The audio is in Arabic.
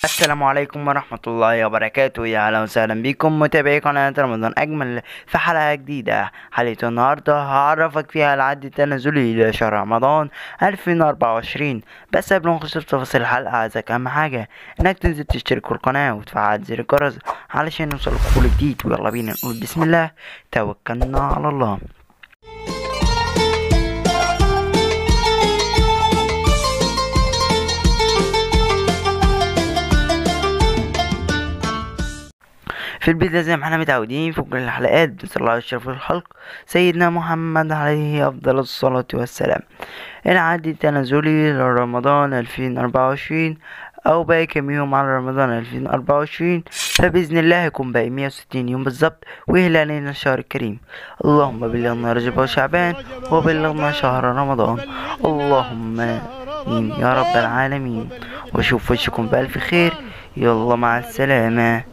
السلام عليكم ورحمة الله وبركاته. يا أهلا وسهلا بكم متابعي قناة رمضان أجمل في حلقة جديدة. حلقة النهاردة هعرفك فيها العد التنازلي لشهر رمضان 2024. بس قبل ما نخش في تفاصيل الحلقة عايزك أهم حاجة إنك تنزل تشترك في القناة وتفعل زر الجرس علشان يوصلك كل جديد. ويلا بينا نقول بسم الله توكلنا على الله. في البداية زي ما احنا متعودين في كل الحلقات بنصلي على أشرف الخلق سيدنا محمد عليه أفضل الصلاة والسلام. العد التنازلي لرمضان 2024 أو باقي كام يوم على رمضان 2024، فبإذن الله هيكون باقي 160 يوم بالظبط وهلالنا الشهر الكريم. اللهم بلغنا رجب وشعبان وبلغنا شهر رمضان. اللهم آمين يا رب العالمين. واشوف وشكم بألف خير. يلا مع السلامة.